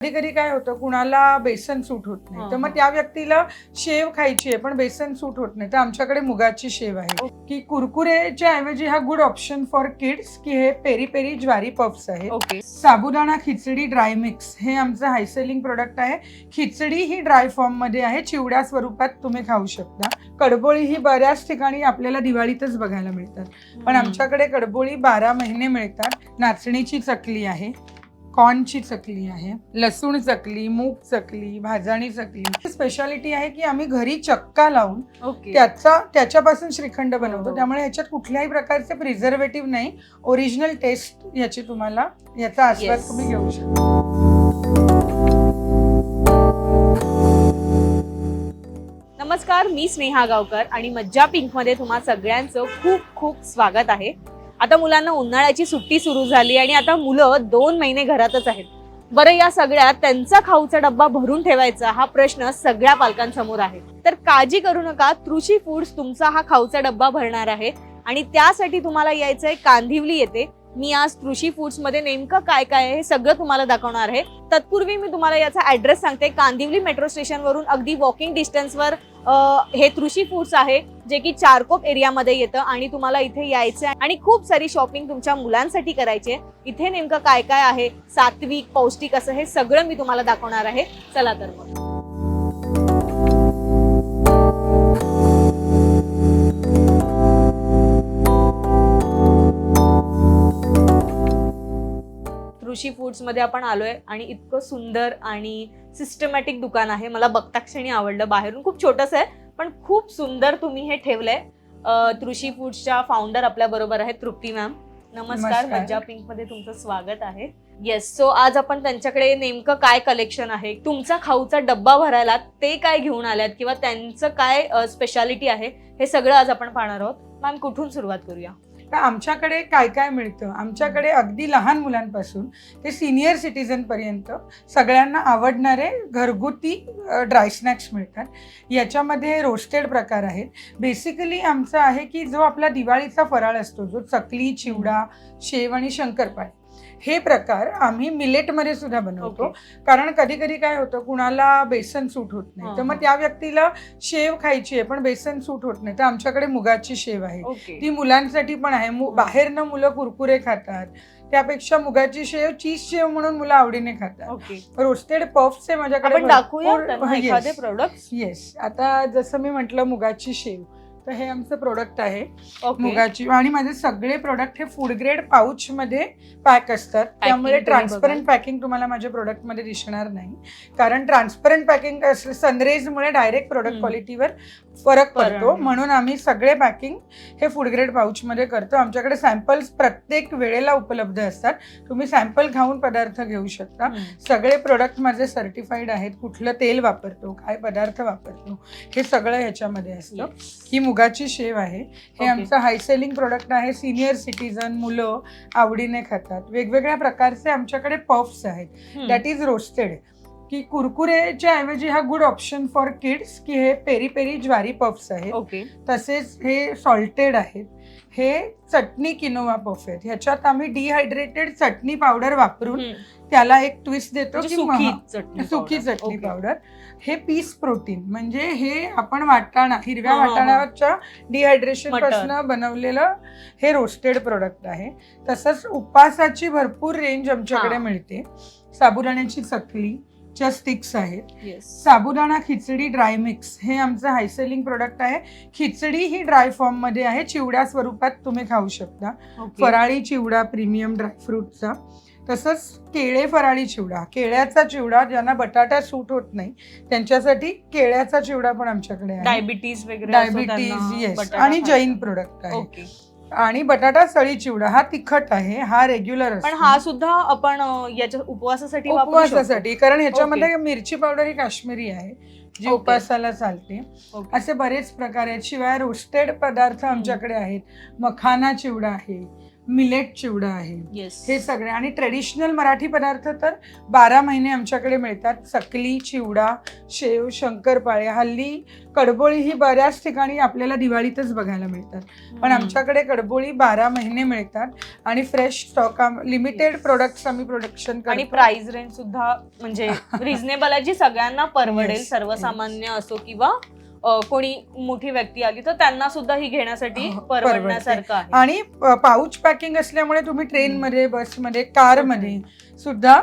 कधी कधी काय होतं, कुणाला बेसन सूट होत नाही, तर मग त्या व्यक्तीला शेव खायची आहे पण बेसन सूट होत नाही, तर आमच्याकडे मुगाची शेव आहे की कुरकुरेच्या ऐवजी हा गुड ऑप्शन फॉर किड्स की हे पेरी पेरी ज्वारी पफ्स आहे. साबुदाणा खिचडी ड्राय मिक्स हे आमचं हाय सेलिंग प्रोडक्ट आहे. खिचडी ही ड्राय फॉर्म मध्ये आहे, चिवड्या स्वरूपात तुम्ही खाऊ शकता. कडबोळी ही बऱ्याच ठिकाणी आपल्याला दिवाळीतच बघायला मिळतात, पण आमच्याकडे कडबोळी 12 महिने मिळतात. नाचणीची चकली आहे, कॉर्नची चकली आहे, लसूण चकली, मूग चकली, भाजणी चकली. स्पेशालिटी आहे की आम्ही घरी चक्का लावून त्याच्यापासून श्रीखंड बनवतो, त्यामुळे ह्याच्यात कुठल्याही प्रकारचे प्रिझर्वेटिव्ह नाही. ओरिजिनल टेस्ट याची तुम्हाला याचा आस्वाद तुम्ही घेऊ शकता. नमस्कार, मी स्नेहा गावकर आणि मज्जा पिंक मध्ये तुम्हा सगळ्यांचं खूप खूप स्वागत आहे. आता मुलांना उन्हाळ्याची सुट्टी सुरू झाली आणि आता मुलं 2 महिने घरातच आहेत. बरं, या सगळ्यात त्यांचा खाऊचा डब्बा भरून ठेवायचा हा प्रश्न सगळ्या पालकांसमोर आहे. तर काळजी करू नका, त्रुशी फूड्स तुमचा हा खाऊचा डब्बा भरणार आहे आणि त्यासाठी तुम्हाला यायचंय कांदिवली येते. मी आज त्रुशी फूड्स मध्ये नेमकं काय काय आहे हे सगळं तुम्हाला दाखवणार आहे. तत्पूर्वी मी तुम्हाला याचा ऍड्रेस सांगते. कांदिवली मेट्रो स्टेशन वरून अगदी वॉकिंग डिस्टन्सवर हे त्रुशी फूड्स आहे, जे की चारकोप एरियामध्ये येतं आणि तुम्हाला इथे यायचं आहे आणि खूप सारी शॉपिंग तुमच्या मुलांसाठी करायची आहे. इथे नेमकं काय काय आहे, सात्विक पौष्टिक असं हे सगळं मी तुम्हाला दाखवणार आहे. चला तर मग. त्रुशी फूड्स मध्ये आपण आलोय आणि इतकं सुंदर आणि सिस्टमॅटिक दुकान आहे. मला बघता क्षणी आवडलं. बाहेरून खूप छोटस आहे पण खूप सुंदर तुम्ही हे ठेवलंय. त्रुशी फूड्सच्या फाउंडर आपल्या बरोबर आहेत, तृप्ती मॅम. नमस्कार, मज्जा पिंक मध्ये तुमचं स्वागत आहे. येस, सो आज आपण त्यांच्याकडे नेमकं काय कलेक्शन आहे, तुमचा खाऊचा डब्बा भरायला ते काय घेऊन आल्यात किंवा त्यांचं काय स्पेशालिटी आहे हे सगळं आज आपण पाहणार आहोत. मॅम, कुठून सुरुवात करूया? आमच्याकडे काय काय मिळतं? आमच्याकडे अगदी लहान मुलांपासून ते सिनियर सिटीजन पर्यंत सगळ्यांना आवडणारे घरगुती ड्राय स्नॅक्स मिळतात. याच्यामध्ये रोस्टेड प्रकार आहेत. बेसिकली आमचं आहे की जो आपला दिवाळीचा फराळ असतो, जो चकली, चिवडा, शेव आणि शंकरपाळी, हे प्रकार आम्ही मिलेटमध्ये सुद्धा बनवतो. कारण कधी कधी काय होतं, कुणाला बेसन सूट होत नाही, तर मग त्या व्यक्तीला शेव खायची आहे पण बेसन सूट होत नाही, तर आमच्याकडे मुगाची शेव आहे. ती मुलांसाठी पण आहे. बाहेरनं मुलं कुरकुरे खातात, त्यापेक्षा मुगाची शेव, चीज शेव म्हणून मुलं आवडीने खातात. रोस्टेड पफ्स आहे माझ्याकडे. येस, आता जसं मी म्हटलं मुगाची शेव, तर हे आमचं प्रोडक्ट आहे मुगाची. आणि माझे सगळे प्रोडक्ट हे फूड ग्रेड पाऊच मध्ये पॅक असतात, त्यामुळे ट्रान्सपरंट पॅकिंग तुम्हाला माझ्या प्रोडक्ट मध्ये दिसणार नाही. कारण ट्रान्सपरंट पॅकिंग सनरेजमुळे डायरेक्ट प्रोडक्ट क्वालिटीवर फरक पडतो, म्हणून आम्ही सगळे पॅकिंग हे फूड ग्रेड पाऊच मध्ये करतो. आमच्याकडे सॅम्पल्स प्रत्येक वेळेला उपलब्ध असतात. तुम्ही सॅम्पल खाऊन पदार्थ घेऊ शकता. सगळे प्रोडक्ट माझे सर्टिफाईड आहेत. कुठलं तेल वापरतो, काय पदार्थ वापरतो, हे सगळं ह्याच्यामध्ये असतं. ही मुगाची शेव आहे. हे आमचं हाय सेलिंग प्रोडक्ट आहे. सिनियर सिटीजन मुलं आवडीने खातात. वेगवेगळ्या प्रकारचे आमच्याकडे पफ्स आहेत, दॅट इज रोस्टेड. की कुरकुरेच्या ऐवजी हा गुड ऑप्शन फॉर किड्स की हे पेरी पेरी ज्वारी पफ्स आहेत. तसेच हे सॉल्टेड आहेत. हे चटणी किनोवा पफ आहेत. ह्याच्यात आम्ही डिहायड्रेटेड चटणी पावडर वापरून त्याला एक ट्विस्ट देतो की सुकी चटणी पावडर. हे पीस प्रोटीन, म्हणजे हे आपण वाटाणा, हिरव्या वाटाण्याच्या डिहायड्रेशन पासून बनवलेलं हे रोस्टेड प्रोडक्ट आहे. तसंच उपासाची भरपूर रेंज आमच्याकडे मिळते. साबुदाण्याची चकली च्या स्टिक्स आहेत. साबुदाणा खिचडी ड्राय मिक्स हे आमचं हाय सेलिंग प्रोडक्ट आहे. खिचडी ही ड्राय फॉर्म मध्ये आहे, चिवड्या स्वरूपात तुम्ही खाऊ शकता. फराळी चिवडा प्रीमियम ड्रायफ्रूटचा. तसंच केळे फराळी चिवडा, केळ्याचा चिवडा, ज्यांना बटाटा सूट होत नाही त्यांच्यासाठी केळ्याचा चिवडा पण आमच्याकडे आहे. डायबिटीज वगैरे, येस, आणि जैन प्रोडक्ट आहे. आणि बटाटा सळी चिवडा हा तिखट आहे, हा रेग्युलर असतो. पण हा सुद्धा आपण याच्या उपवासासाठी, कारण ह्याच्यामध्ये मिरची पावडर ही काश्मीरी आहे, जी उपासाला चालते. असे बरेच प्रकार आहेत. शिवाय रोस्टेड पदार्थ आमच्याकडे आहेत. मखाना चिवडा आहे, मिलेट चिवडा आहे. येस. हे सगळे आणि ट्रेडिशनल मराठी पदार्थ तर 12 महिने आमच्याकडे मिळतात. चकली, चिवडा, शेव, शंकरपाळे. हल्ली कडबोळी ही बऱ्याच ठिकाणी आपल्याला दिवाळीतच बघायला मिळतात, पण आमच्याकडे कडबोळी 12 महिने मिळतात आणि फ्रेश स्टॉक, लिमिटेड प्रोडक्ट्स आम्ही प्रोडक्शन आणि करतो. प्राइस रेंज सुद्धा म्हणजे रिझनेबल आहे, जी सगळ्यांना परवडेल. Yes, सर्वसामान्य असो किंवा कोणी मोठी व्यक्ती आली तर त्यांना सुद्धा ही घेण्यासाठी हो, परवडण्यासारखं आहे. आणि पाऊच पॅकिंग असल्यामुळे तुम्ही ट्रेनमध्ये, बसमध्ये, कारमध्ये सुद्धा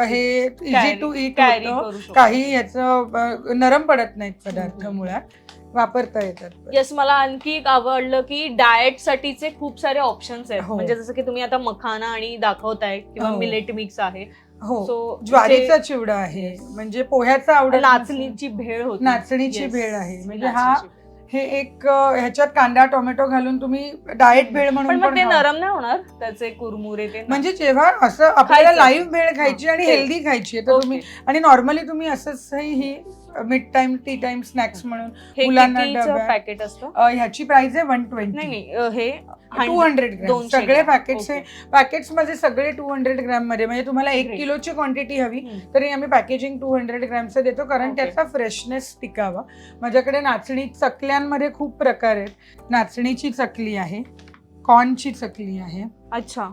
हे इझी टू इट कॅरी होतं. करू शकतो. काही याचं नरम पडत नाहीत पदार्थ, मुळात वापरता येतात. येस, मला आणखी एक आवडलं की डाएट साठीचे खूप सारे ऑप्शन्स आहेत. हो. म्हणजे जसं की तुम्ही आता मखाना आणि दाखवताय किंवा हो. मिलेट मिक्स आहे. हो, So, ज्वारीचा चिवडा आहे, म्हणजे पोह्याचा आवडत नाचणीची भेळ होती. नाचणीची Yes. भेळ आहे. म्हणजे नाचणीची. हे एक ह्याच्यात कांदा टोमॅटो घालून तुम्ही डाएट भेळ पण म्हणून मग ते खाऊ. नरम नाही होणार त्याचे कुरमुरे ते? म्हणजे जेव्हा असं आपल्याला खायचं. लाईव्ह भेळ खायची आणि तेच. हेल्दी खायची आहे तर तुम्ही, आणि नॉर्मली तुम्ही असंच ही mid time, tea time snacks म्हणून हे मुलांना कितीचं डब्यात. पॅकेट असतं? ह्याची प्राइस आहे 120. नाही हे 200 ग्रॅम 200 सगळे ग्रॅम. Packets Okay. आहे. पॅकेट्स मध्ये सगळे 200 ग्रॅम मध्ये, म्हणजे तुम्हाला 1 Great. किलोची क्वांटिटी हवी हम्म. तरी आम्ही पॅकेजिंग 200 ग्रॅमचं देतो, कारण Okay. त्याचा फ्रेशनेस टिकावा. माझ्याकडे नाचणी चकल्यांमध्ये खूप प्रकार आहेत. नाचणीची चकली आहे, कॉर्नची चकली आहे, अच्छा.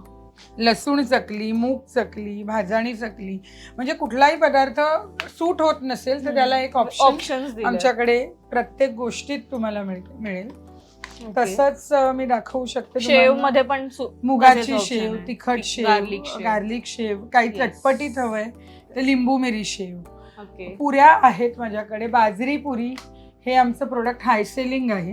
लसूण चकली, मूग चकली, भाजणी चकली. म्हणजे कुठलाही पदार्थ सूट होत नसेल तर त्याला एक ऑप्शन्स आमच्याकडे प्रत्येक गोष्टीत तुम्हाला मिळेल. Okay. तसंच मी दाखवू शकते शेव तुम्हाला. मध्ये पण मुगाची मध्येच option शेव, आहे. तिखट शेव, Garlic गार्लिक शेव, काही Yes. चटपटीत हवंय ते लिंबू मिरी शेव. Okay. पुऱ्या आहेत माझ्याकडे. बाजरी पुरी हे आमचं प्रोडक्ट हाय सेलिंग आहे.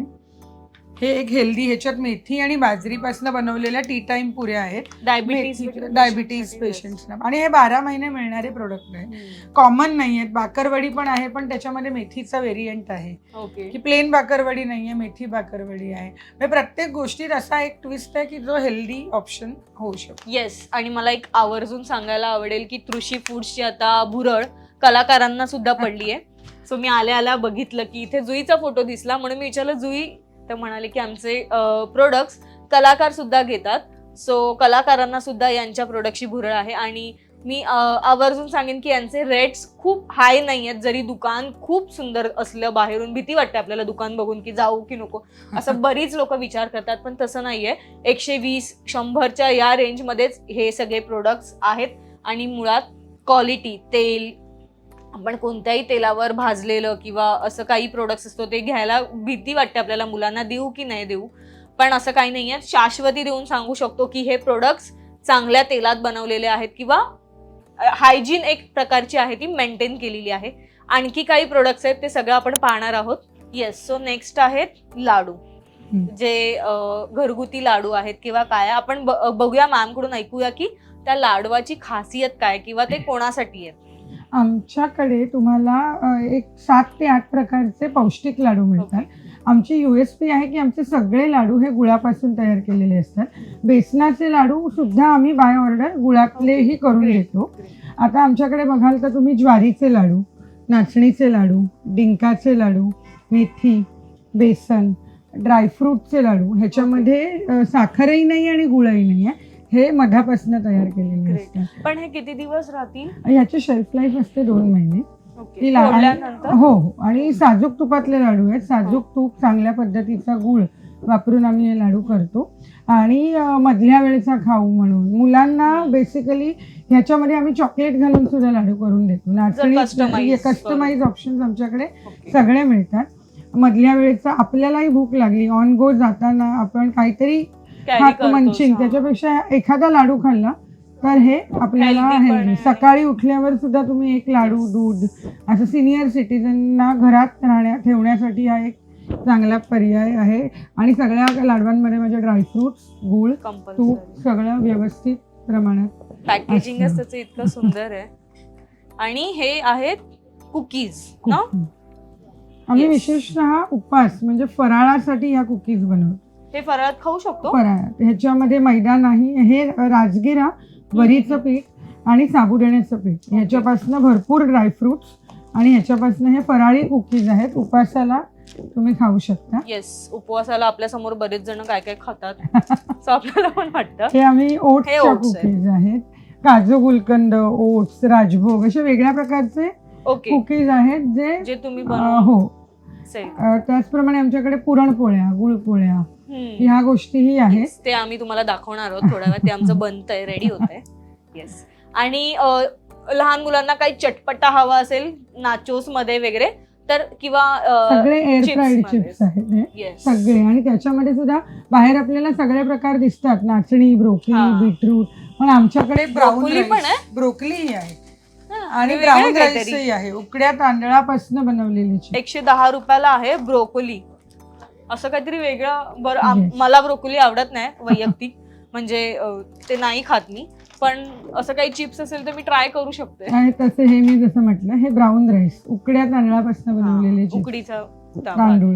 हे एक हेल्दी, ह्याच्यात मेथी आणि बाजरीपासून बनवलेल्या टी टाइम पुऱ्या आहेत. डायबिटीज पेशंट्सना, आणि हे 12 महिने मिळणारे प्रोडक्ट आहे. कॉमन नाही आहेत. बाकरवडी पण आहे, पण त्याच्यामध्ये मेथीचा व्हेरियंट आहे ओके. की प्लेन बाकरवडी नाहीये, मेथी बाकरवडी आहे. म्हणजे प्रत्येक गोष्टीत असा एक ट्विस्ट आहे की जो हेल्दी ऑप्शन होऊ शकतो. येस, आणि मला एक आवर्जून सांगायला आवडेल की तृषी फूड्सची आता भुरळ कलाकारांना सुद्धा पडली आहे. सो मी आल्या बघितलं की इथे जुईचा फोटो दिसला, म्हणून मी विचारलं जुई, तर म्हणाले की आमचे प्रोडक्ट्स कलाकार सुद्धा घेतात. सो कलाकारांना सुद्धा यांच्या प्रोडक्टची भुरळ आहे. आणि मी आवर्जून सांगेन की यांचे रेट्स खूप हाय नाही आहेत. जरी दुकान खूप सुंदर असलं, बाहेरून भीती वाटते आपल्याला दुकान बघून की जाऊ की नको, असं बरीच लोक विचार करतात, पण तसं नाहीये. 120-100च्या या रेंजमध्येच हे सगळे प्रोडक्ट्स आहेत. आणि मुळात क्वालिटी, तेल, आपण कोणत्याही तेलावर भाजलेलं किंवा असं काही प्रोडक्ट्स असतो ते घ्यायला भीती वाटते आपल्याला, मुलांना देऊ की नाही देऊ, पण असं काही नाहीये. शाश्वती देऊन सांगू शकतो की हे प्रोडक्ट्स चांगल्या तेलात बनवलेले आहेत किंवा हायजीन एक प्रकारची आहे ती मेंटेन केलेली आहे. आणखी काही प्रोडक्ट्स आहेत ते सगळं आपण पाहणार आहोत. येस, सो नेक्स्ट आहेत लाडू, जे घरगुती लाडू आहेत किंवा काय. आपण बघूया मॅमकडून, ऐकूया की त्या लाडवाची खासियत काय किंवा ते कोणासाठी आहेत. आमच्याकडे तुम्हाला एक 7 ते 8 प्रकारचे पौष्टिक लाडू मिळतात. आमची USP आहे की आमचे सगळे लाडू हे गुळापासून तयार केलेले असतात. बेसनाचे लाडू सुद्धा आम्ही बाय ऑर्डर गुळातलेही करून देतो. आता आमच्याकडे बघाल तर तुम्ही ज्वारीचे लाडू, नाचणीचे लाडू, डिंकाचे लाडू, मेथी, बेसन, ड्रायफ्रूटचे लाडू, ह्याच्यामध्ये साखरही नाही आणि गुळही नाही आहे. हे मधापासून तयार केलेले असतात. पण हे किती दिवस राहतील? ह्याची शेल्फ लाईफ असते 2 महिने. ओके. फोडल्यानंतर? हो, आणि साजूक तुपातले लाडू आहेत. साजूक तूप, चांगल्या पद्धतीचा गुळ वापरून आम्ही हे लाडू करतो. आणि मधल्या वेळेचा खाऊ म्हणून मुलांना बेसिकली ह्याच्यामध्ये आम्ही चॉकलेट घालून सुद्धा लाडू करून देतो. नाचणी कस्टमाइज ऑप्शन्स आमच्याकडे सगळे मिळतात. मधल्या वेळेचा आपल्यालाही भूक लागली, ऑन गो जाताना आपण काहीतरी मंचिंग, त्याच्यापेक्षा एखादा लाडू खाल्ला तर हे आपल्याला हेल्दी. सकाळी उठल्यावर सुद्धा तुम्ही एक लाडू, दूध, असं सिनियर सिटीजनना घरात ठेवण्यासाठी हा एक चांगला पर्याय आहे. आणि सगळ्या लाडवांमध्ये माझे ड्रायफ्रुट्स, गूळ, तूप सगळं व्यवस्थित प्रमाणात. पॅकेजिंगच त्याचं इतकं सुंदर आहे. आणि हे आहेत कुकीज ना? आम्ही विशेषतः उपवास म्हणजे फराळासाठी ह्या कुकीज बनवतो. हे फराळात खाऊ शकतो? फराळात. ह्याच्यामध्ये मैदा नाही. हे राजगिरा, वरीचं पीठ आणि साबुदाण्याचं पीठ, ह्याच्यापासून भरपूर ड्रायफ्रुट्स आणि ह्याच्यापासून हे फराळी कुकीज आहेत. उपासाला तुम्ही खाऊ शकता. येस, उपवासाला आपल्या समोर बरेच जण काय काय खातात सो आपल्याला पण वाटतं. हे आम्ही ओट्सच्या oats आहेत. कुकीज आहेत. काजू गुलकंद, ओट्स, राजभोग अशा वेगळ्या प्रकारचे ओके, कुकीज आहेत जे जे तुम्ही हो. सेल त्याचप्रमाणे आमच्याकडे पुरणपोळ्या, गुळपोळ्या ह्या गोष्टीही आहेत. ते आम्ही तुम्हाला दाखवणार आहोत थोड्या वेळात. ते आमचं बनतंय, रेडी होतंय. येस. आणि लहान मुलांना काही चटपटा हवा असेल नाचोस मध्ये वगैरे तर किंवा सगळे एअर chips फ्राईड मध्ये. चिप्स आहेत हे. येस, सगळे. आणि त्याच्यामध्ये सुद्धा बाहेर आपल्याला सगळे प्रकार दिसतात, नाचणी, ब्रोकली, हा. बीटरूट, पण आमच्याकडे ब्राऊन ब्रोकोली पण आहे? ब्रोकलीही आहे हा, आणि हे ब्राऊन वेगळं काहीतरी. राईसही आहे. उकड्या तांदळापासून बनवलेली chips. 110 रुपयाला आहे ब्रोकोली. असं काहीतरी वेगळं. बरं, Yes. मला ब्रोकोली आवडत नाही वैयक्तिक, म्हणजे ते नाही खात मी, पण असं काही चिप्स असेल तर मी ट्राय करू शकते. आणि तसे हे मी जसं म्हटलं, हे ब्राऊन राईस, उकड्या तांदळापासून बनवलेले chips. उकडीचा तांदूळ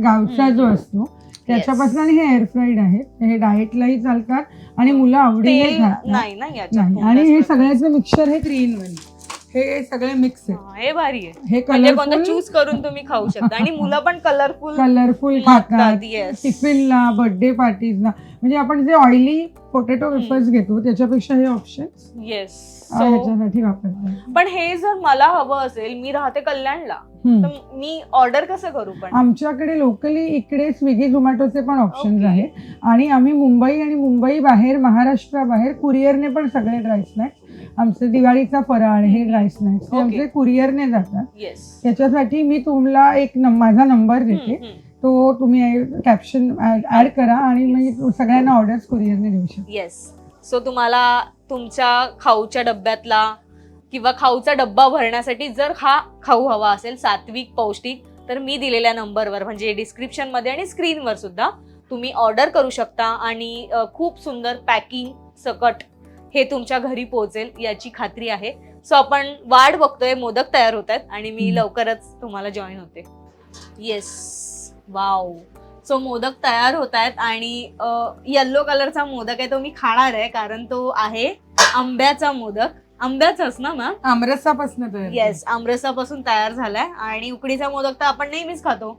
गावचा जो असतो त्याच्यापासून. आणि हे एअर फ्राईड आहेत, हे डाएटलाही चालतात आणि मुलं आवडीने तेल खातात. नाही ना याच्यात. आणि हे सगळ्याचं मिक्सचर हे 3 in 1. हे सगळे मिक्स आहेत. हे भारी आहे. हे म्हणजे कोणतं कलरफुल चूज करून तुम्ही खाऊ शकता. आणि मुलं पण कलरफुल खातात. येस. टिफिनला, बर्थडे पार्टीजला. म्हणजे आपण जे ऑइली पोटॅटो वेफर्स घेतो त्याच्यापेक्षा हे ऑप्शन येस. ह्याच्यासाठी वापरतात. पण हे जर मला हवं असेल, मी राहते कल्याणला, तर मी ऑर्डर कसं करू? पण आमच्याकडे लोकली इकडे स्विगी झोमॅटोचे पण ऑप्शन्स Okay. आहेत. आणि आम्ही मुंबई आणि मुंबई बाहेर, महाराष्ट्राबाहेर कुरिअरने पण सगळे ड्राय स्नॅक्स, आमचं दिवाळीचा फराळ, हे ड्राय स्नॅक्स Okay. आमचे कुरिअरने जातात. येस. त्याच्यासाठी मी तुम्हाला माझा नंबर देते, तो तुम्ही कॅप्शन ऍड करा आणि मी सगळ्यांना ऑर्डर्स कुरिअरने देऊ शकते. येस. सो तुम्हाला तुमच्या खाऊच्या डब्यातला किंवा खाऊचा डब्बा भरण्यासाठी जर हा खाऊ हवा असेल सात्विक, पौष्टिक, तर मी दिलेल्या नंबरवर म्हणजे डिस्क्रिप्शन मध्ये आणि स्क्रीनवर सुद्धा तुम्ही ऑर्डर करू शकता. आणि खूप सुंदर पॅकिंग सकट हे तुमच्या घरी पोहोचेल याची खात्री आहे. सो आपण वाट बघतोय, मोदक तयार होत आहेत आणि मी लवकरच तुम्हाला जॉईन होते. Yes, wow. सो मोदक तयार होत आहेत आणि येल्लो कलरचा मोदक आहे तो मी खाणार आहे, कारण तो आहे आंब्याचा मोदक. आंब्याचाच ना मॅम? आमरसापासून तयार. येस, आमरसापासून तयार झालाय. आणि उकडीचा मोदक तर आपण नेहमीच खातो.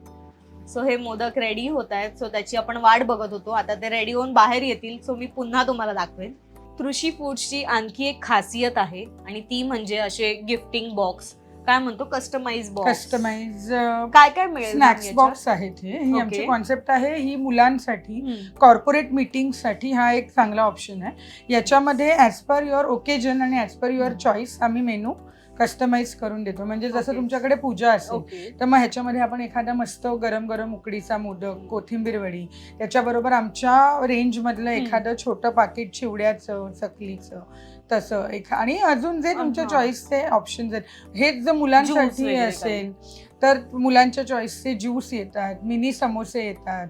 सो हे मोदक रेडी होत आहेत. सो त्याची आपण वाट बघत होतो. आता ते रेडी होऊन बाहेर येतील. सो मी पुन्हा तुम्हाला दाखवेन. कृषी फूड्सची आणखी एक खासियत आहे आणि ती म्हणजे असे गिफ्टिंग बॉक्स, काय म्हणतो, कस्टमाइज बॉक्स. कस्टमाइज काय काय मिळेल? स्नॅक्स बॉक्स आहेत. ही आमची कॉन्सेप्ट आहे. ही मुलांसाठी, कॉर्पोरेट मीटिंगसाठी हा एक चांगला ऑप्शन आहे. याच्यामध्ये ॲज पर युअर ओकेजन आणि ॲज पर युअर चॉईस आम्ही मेनू कस्टमाइज करून देतो. म्हणजे जसं तुमच्याकडे पूजा असेल तर मग ह्याच्यामध्ये आपण एखादा मस्त गरम गरम उकडीचा मोदक, कोथिंबीर वडी, त्याच्याबरोबर आमच्या रेंजमधलं एखादं छोटं पाकिट चिवड्याचं, चकलीचं, तसं आणि अजून जे तुमच्या चॉईसचे ऑप्शन्स आहेत. हेच जर मुलांसाठी असेल तर मुलांच्या चॉईसचे ज्यूस येतात, मिनी समोसे येतात,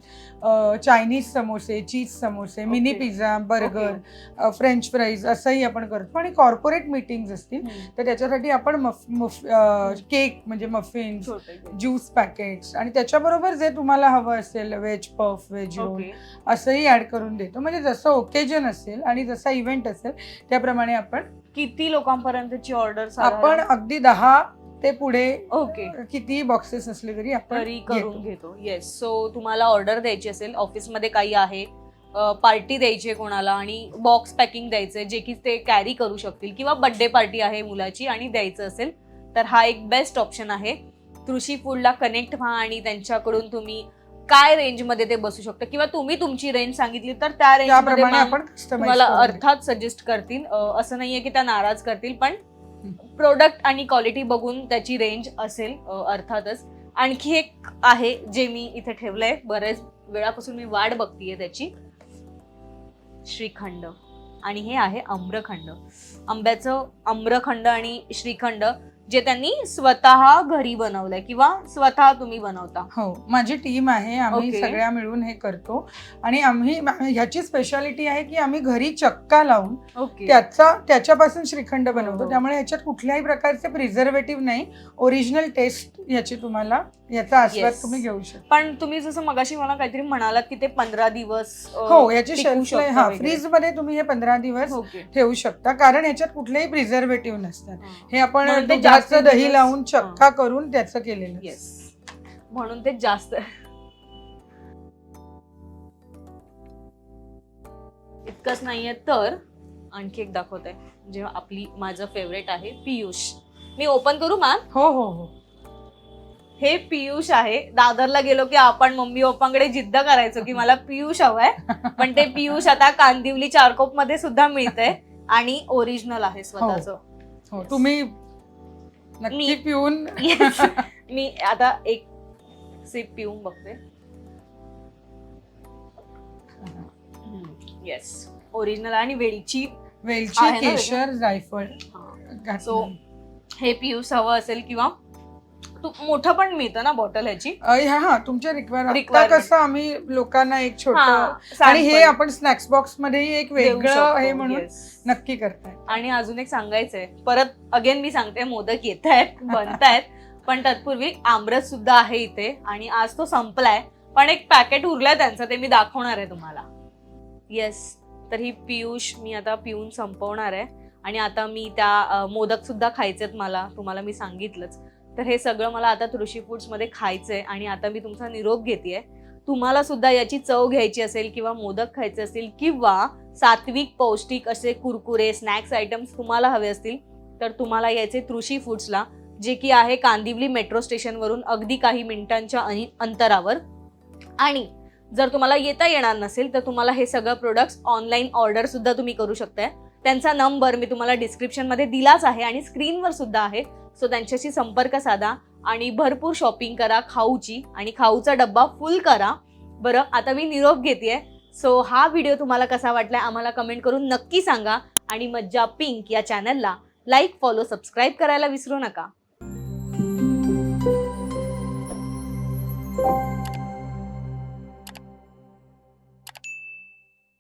चायनीज समोसे, चीज समोसे, mini pizza, burger, French fries असंही आपण करतो. आणि कॉर्पोरेट मीटिंग्स असतील तर त्याच्यासाठी आपण केक म्हणजे मफिन्स, ज्यूस पॅकेट्स आणि त्याच्याबरोबर जे तुम्हाला हवं असेल व्हेज पफ, व्हेज रोल असंही ऍड करून देतो. म्हणजे जसं ओकेजन असेल आणि जसा इव्हेंट असेल त्याप्रमाणे आपण. किती लोकांपर्यंतची ऑर्डर? आपण अगदी 10 ते पुढे किती बॉक्सेस असले तरी आपण करून घेतो. येस. सो तुम्हाला ऑर्डर द्यायची असेल, ऑफिसमध्ये काही आहे, पार्टी द्यायची आहे कोणाला आणि बॉक्स पॅकिंग द्यायचंय जे की ते कॅरी करू शकतील, किंवा बर्थडे पार्टी आहे मुलाची आणि द्यायचं असेल तर हा एक बेस्ट ऑप्शन आहे. कृषी फूडला कनेक्ट व्हा आणि त्यांच्याकडून तुम्ही काय रेंजमध्ये ते बसू शकतं किंवा तुम्ही तुमची रेंज सांगितली तर त्या रेंजमध्ये आपण तुम्हाला अर्थात सजेस्ट करतील. असं नाहीये की त्या नाराज करतील, पण प्रोडक्ट आणि क्वालिटी बघून त्याची रेंज असेल अर्थातच. आणखी एक आहे जे मी इथे ठेवलंय, बरेच वेळापासून मी वाट बघतीये त्याची, श्रीखंड. आणि हे आहे आम्रखंड, आंब्याचं आम्रखंड आणि श्रीखंड जे त्यांनी स्वतः घरी बनवलंय किंवा स्वतः तुम्ही बनवता. हो, माझी टीम आहे, आम्ही सगळ्या मिळून हे करतो. आणि आम्ही ह्याची स्पेशालिटी आहे की आम्ही घरी चक्का लावून त्याच्यापासून श्रीखंड बनवतो. त्यामुळे ह्याच्यात कुठल्याही प्रकारचे प्रिझर्वेटिव्ह नाही, ओरिजिनल टेस्ट याची तुम्हाला याचा आस्वाद तुम्ही घेऊ शकता. पण तुम्ही जसं मगाशी मला काहीतरी म्हणालात की ते 15 दिवस हो, याची शेल्फ लाईफ फ्रीज मध्ये तुम्ही हे 15 दिवस ठेवू शकता, कारण ह्याच्यात कुठलेही प्रिझर्वेटिव्ह नसतात. हे आपण दुधाचं दही लावून चक्का करून त्याचं केलेलं. म्हणून ते जास्त. इतकंच नाहीये तर आणखी एक दाखवते, जेव्हा आपली माझं फेवरेट आहे पियुष. मी ओपन करू मॅम? हो हो हो. हे पियुष आहे. दादरला गेलो की आपण मम्मी पप्पांकडे जिद्द करायचो की मला पियुष हवंय, पण ते पियुष आता कांदिवली चारकोप मध्ये सुद्धा मिळतंय आणि ओरिजिनल आहे स्वतःच. हो, तुम्ही नक्की पिऊन. मी आता एक सिप पिऊन बघते. येस, ओरिजिनल आणि वेलची वेलची, केशर, जायफळ. सो हे पियुष हवं असेल किंवा मोठं पण मिळतं ना बॉटल ह्याची. हा, तुमच्या रिक्वायरमेंट कसं आम्ही लोकांना एक छोटं, आणि हे आपण स्नॅक्स बॉक्स मध्ये एक वेगळं हे म्हणून नक्की करताय. आणि अजून एक सांगायचंय, परत अगेन मी सांगते, मोदक येत आहेत, बनतायत, पण तत्पूर्वी आमरस सुद्धा आहे इथे आणि आज तो संपलाय, पण एक पॅकेट उरलाय त्यांचं, ते मी दाखवणार आहे तुम्हाला. येस, तर ही पियुष मी आता पिऊन संपवणार आहे आणि आता मी त्या मोदक सुद्धा खायचेत मला, तुम्हाला मी सांगितलंच. तर हे सगळं मला आता तुळशी फूड्स मध्ये खायचंय आणि आता मी तुमचा निरोप घेतेय. तुम्हाला सुद्धा याची चव घ्यायची असेल किंवा मोदक खायचे असतील किंवा सात्विक पौष्टिक असे कुरकुरे स्नॅक्स आयटम्स तुम्हाला हवे असतील तर तुम्हाला यायचे तुळशी फूड्सला, जे की आहे कांदिवली मेट्रो स्टेशन वरून अगदी काही मिनिटांच्या अंतरावर. आणि जर तुम्हाला येता येणार नसेल तर तुम्हाला हे सगळं प्रोडक्ट्स ऑनलाईन ऑर्डर सुद्धा तुम्ही करू शकताय. त्यांचा नंबर मी तुम्हाला डिस्क्रिप्शन मध्ये दिलाच आहे आणि स्क्रीनवर सुद्धा आहे. सो त्यांच्याशी संपर्क साधा आणि भरपूर शॉपिंग करा खाऊची, आणि खाऊचा डब्बा फुल करा. बरं, आता मी निरोप घेतेय. सो हा व्हिडिओ तुम्हाला कसा वाटलाय आम्हाला कमेंट करून नक्की सांगा आणि मज्जा पिंक या चॅनलला लाईक, फॉलो, सबस्क्राईब करायला विसरू नका.